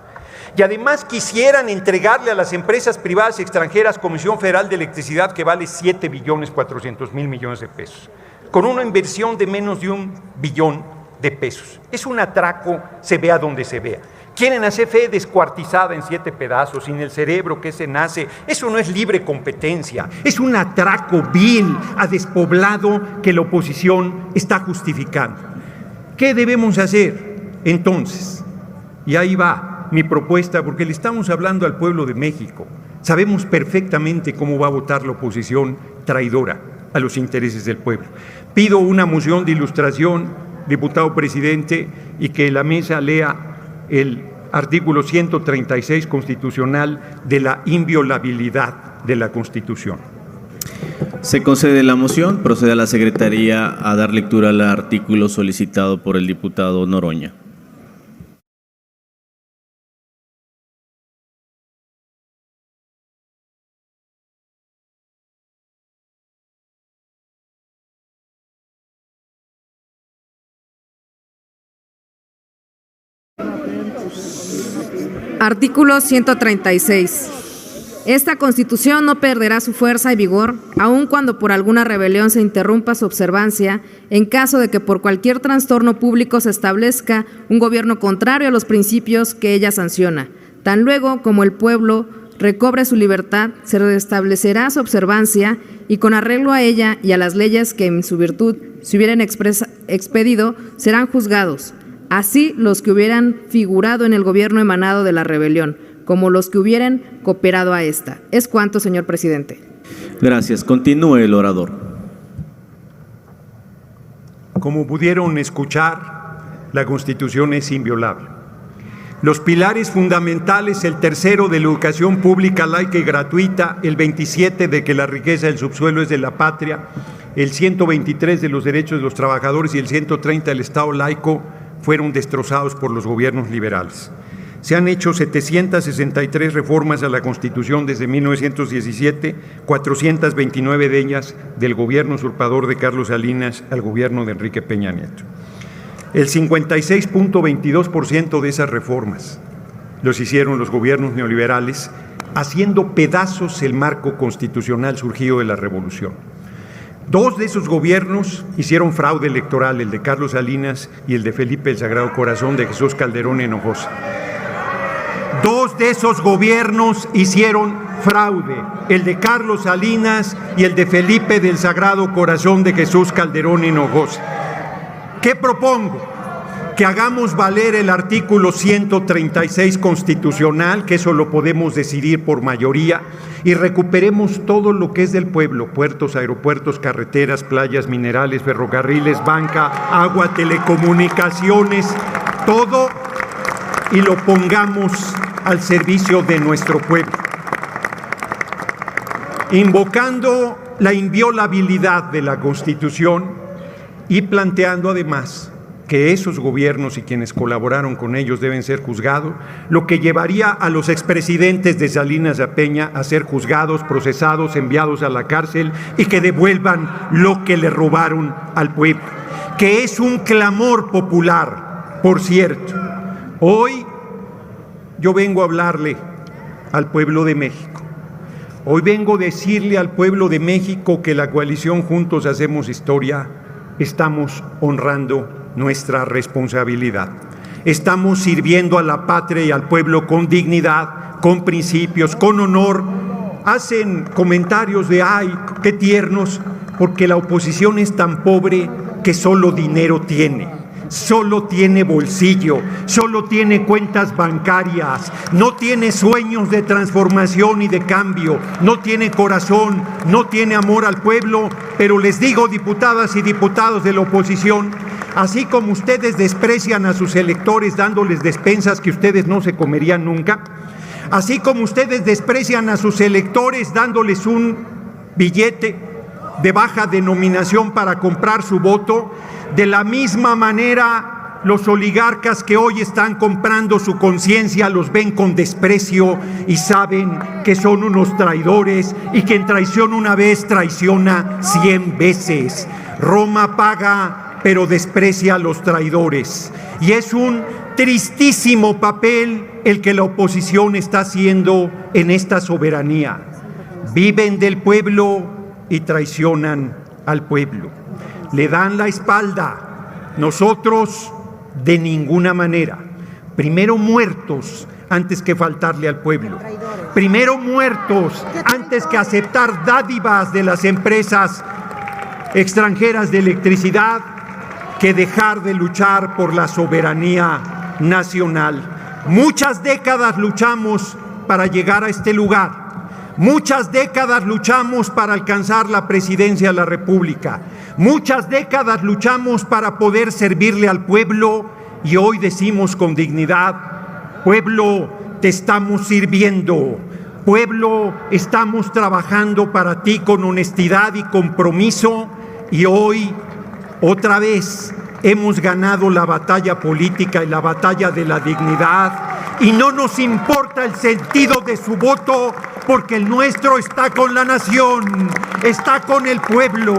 Y además quisieran entregarle a las empresas privadas y extranjeras Comisión Federal de Electricidad que vale 7,4 billones de pesos, con una inversión de menos de 1 billón de pesos. Es un atraco, se vea donde se vea. Quieren hacer CFE descuartizada en 7 pedazos, sin el cerebro que se nace. Eso no es libre competencia, es un atraco vil a despoblado que la oposición está justificando. ¿Qué debemos hacer entonces? Y ahí va mi propuesta, porque le estamos hablando al pueblo de México. Sabemos perfectamente cómo va a votar la oposición traidora a los intereses del pueblo. Pido una moción de ilustración, diputado presidente, y que la mesa lea el artículo 136 constitucional de la inviolabilidad de la Constitución. Se concede la moción. Procede a la Secretaría a dar lectura al artículo solicitado por el diputado Noroña. Artículo 136. Esta Constitución no perderá su fuerza y vigor, aun cuando por alguna rebelión se interrumpa su observancia, en caso de que por cualquier trastorno público se establezca un gobierno contrario a los principios que ella sanciona. Tan luego como el pueblo recobre su libertad, se restablecerá su observancia y con arreglo a ella y a las leyes que en su virtud se hubieran expedido, serán juzgados. Así los que hubieran figurado en el gobierno emanado de la rebelión, como los que hubieran cooperado a esta. Es cuanto, señor presidente. Gracias. Continúe el orador. Como pudieron escuchar, la Constitución es inviolable. Los pilares fundamentales, el tercero de la educación pública, laica y gratuita, el 27 de que la riqueza del subsuelo es de la patria, el 123 de los derechos de los trabajadores y el 130 del Estado laico, fueron destrozados por los gobiernos liberales. Se han hecho 763 reformas a la Constitución desde 1917, 429 de ellas del gobierno usurpador de Carlos Salinas al gobierno de Enrique Peña Nieto. El 56,22% de esas reformas los hicieron los gobiernos neoliberales, haciendo pedazos el marco constitucional surgido de la revolución. 2 de esos gobiernos hicieron fraude electoral, el de Carlos Salinas y el de Felipe el Sagrado Corazón de Jesús Calderón Hinojosa. 2 de esos gobiernos hicieron fraude, el de Carlos Salinas y el de Felipe del Sagrado Corazón de Jesús Calderón Hinojosa. ¿Qué propongo? Que hagamos valer el artículo 136 constitucional, que eso lo podemos decidir por mayoría, y recuperemos todo lo que es del pueblo: puertos, aeropuertos, carreteras, playas, minerales, ferrocarriles, banca, agua, telecomunicaciones, todo, y lo pongamos al servicio de nuestro pueblo, invocando la inviolabilidad de la Constitución y planteando además que esos gobiernos y quienes colaboraron con ellos deben ser juzgados, lo que llevaría a los expresidentes de Salinas a Peña a ser juzgados, procesados, enviados a la cárcel y que devuelvan lo que le robaron al pueblo, que es un clamor popular, por cierto. Hoy yo vengo a hablarle al pueblo de México. Hoy vengo a decirle al pueblo de México que la coalición Juntos Hacemos Historia estamos honrando nuestra responsabilidad. Estamos sirviendo a la patria y al pueblo con dignidad, con principios, con honor. Hacen comentarios de, ay, qué tiernos, porque la oposición es tan pobre que solo dinero tiene. Solo tiene bolsillo, solo tiene cuentas bancarias, no tiene sueños de transformación y de cambio, no tiene corazón, no tiene amor al pueblo. Pero les digo, diputadas y diputados de la oposición, así como ustedes desprecian a sus electores dándoles despensas que ustedes no se comerían nunca, así como ustedes desprecian a sus electores dándoles un billete de baja denominación para comprar su voto, de la misma manera los oligarcas que hoy están comprando su conciencia los ven con desprecio y saben que son unos traidores, y quien traiciona una vez traiciona 100 veces. Roma paga, pero desprecia a los traidores. Y es un tristísimo papel el que la oposición está haciendo en esta soberanía. Viven del pueblo y traicionan al pueblo. Le dan la espalda. Nosotros, de ninguna manera. Primero muertos antes que faltarle al pueblo. Primero muertos antes que aceptar dádivas de las empresas extranjeras de electricidad, que dejar de luchar por la soberanía nacional. Muchas décadas luchamos para llegar a este lugar. Muchas décadas luchamos para alcanzar la presidencia de la República. Muchas décadas luchamos para poder servirle al pueblo, y hoy decimos con dignidad: pueblo, te estamos sirviendo. Pueblo, estamos trabajando para ti con honestidad y compromiso, y hoy, otra vez, hemos ganado la batalla política y la batalla de la dignidad, y no nos importa el sentido de su voto, porque el nuestro está con la nación, está con el pueblo,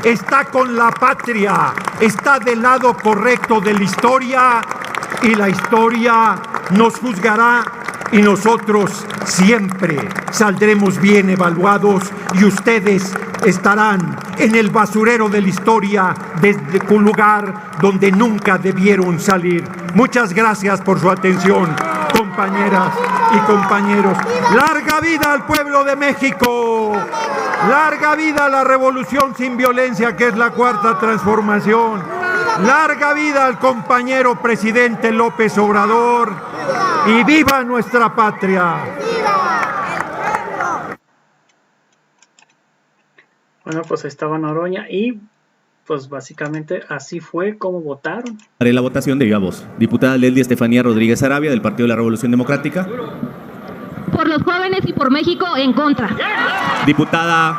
está con la patria, está del lado correcto de la historia, y la historia nos juzgará, y nosotros siempre saldremos bien evaluados, y ustedes estarán en el basurero de la historia, desde un lugar donde nunca debieron salir. Muchas gracias por su atención, compañeras y compañeros. ¡Larga vida al pueblo de México! ¡Larga vida a la revolución sin violencia, que es la cuarta transformación! ¡Larga vida al compañero presidente López Obrador! ¡Y viva nuestra patria! Bueno, pues estaba Noroña, y pues básicamente así fue como votaron. Haré la votación de viva voz. Diputada Leslie Estefanía Rodríguez Arabia, del Partido de la Revolución Democrática. Por los jóvenes y por México, en contra. Diputada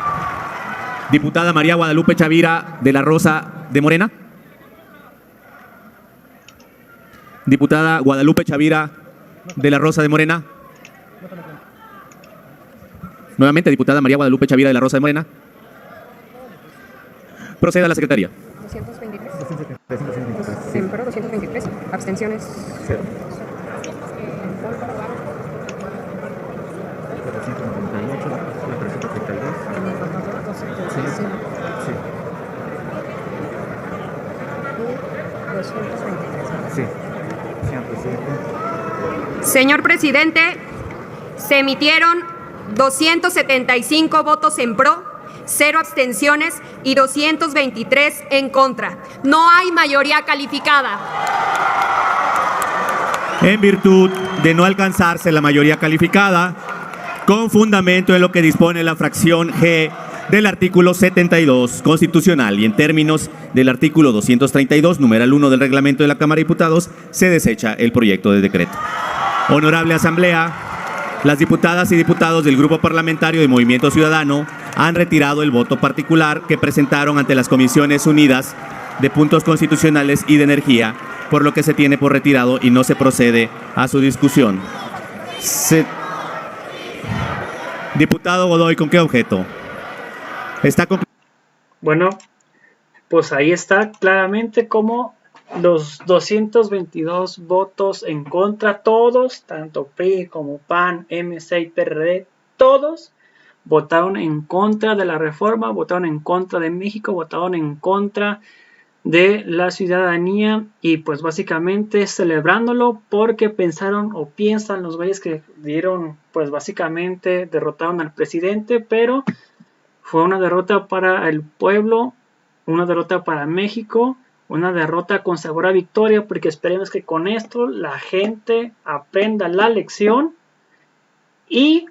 María Guadalupe Chavira, de la Rosa de Morena. Diputada Guadalupe Chavira, de la Rosa de Morena. Nuevamente, diputada María Guadalupe Chavira, de la Rosa de Morena. Proceda a la secretaría. 223. Sempro, 223. Abstenciones. 0. Señor presidente, se emitieron 275 votos en pro, 0 abstenciones y 223 en contra. No hay mayoría calificada. En virtud de no alcanzarse la mayoría calificada, con fundamento en lo que dispone la fracción G del artículo 72 constitucional y en términos del artículo 232, numeral 1 del reglamento de la Cámara de Diputados, se desecha el proyecto de decreto. Honorable Asamblea, las diputadas y diputados del Grupo Parlamentario de Movimiento Ciudadano han retirado el voto particular que presentaron ante las Comisiones Unidas de Puntos Constitucionales y de Energía, por lo que se tiene por retirado y no se procede a su discusión. Diputado Godoy, ¿con qué objeto? Bueno, pues ahí está claramente como los 222 votos en contra, todos, tanto PRI como PAN, MC y PRD, todos votaron en contra de la reforma, votaron en contra de México, votaron en contra de la ciudadanía y pues básicamente celebrándolo porque pensaron o piensan los güeyes que dieron, pues básicamente derrotaron al presidente, pero fue una derrota para el pueblo, una derrota para México, una derrota con sabor a victoria, porque esperemos que con esto la gente aprenda la lección y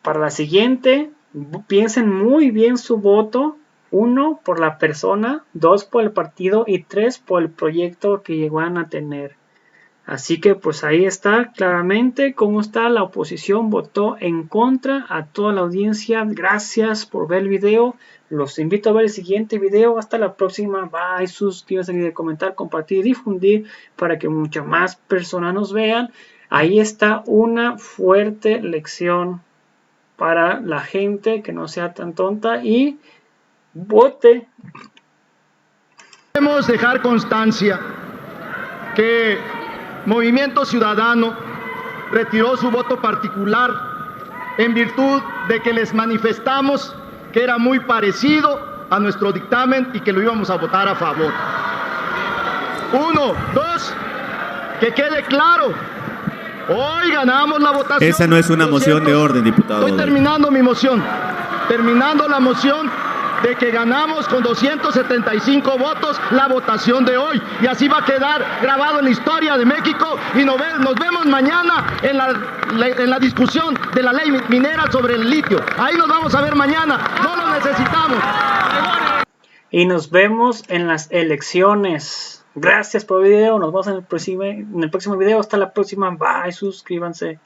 para la siguiente piensen muy bien su voto. 1 por la persona, 2 por el partido y 3 por el proyecto que llegan a tener. Así que pues ahí está claramente cómo está. La oposición votó en contra. A toda la audiencia, gracias por ver el video. Los invito a ver el siguiente video. Hasta la próxima. Bye. Suscríbanse, comentar, compartir y difundir para que muchas más personas nos vean. Ahí está una fuerte lección para la gente, que no sea tan tonta y vote. Queremos dejar constancia que Movimiento Ciudadano retiró su voto particular en virtud de que les manifestamos que era muy parecido a nuestro dictamen y que lo íbamos a votar a favor. 1, 2, que quede claro, hoy ganamos la votación. Esa no es una moción de orden, diputado. Estoy terminando mi moción, terminando la moción de que ganamos con 275 votos la votación de hoy. Y así va a quedar grabado en la historia de México y nos vemos mañana en la discusión de la ley minera sobre el litio. Ahí nos vamos a ver mañana, no lo necesitamos. Y nos vemos en las elecciones. Gracias por el video, nos vemos en el próximo video. Hasta la próxima, bye, suscríbanse.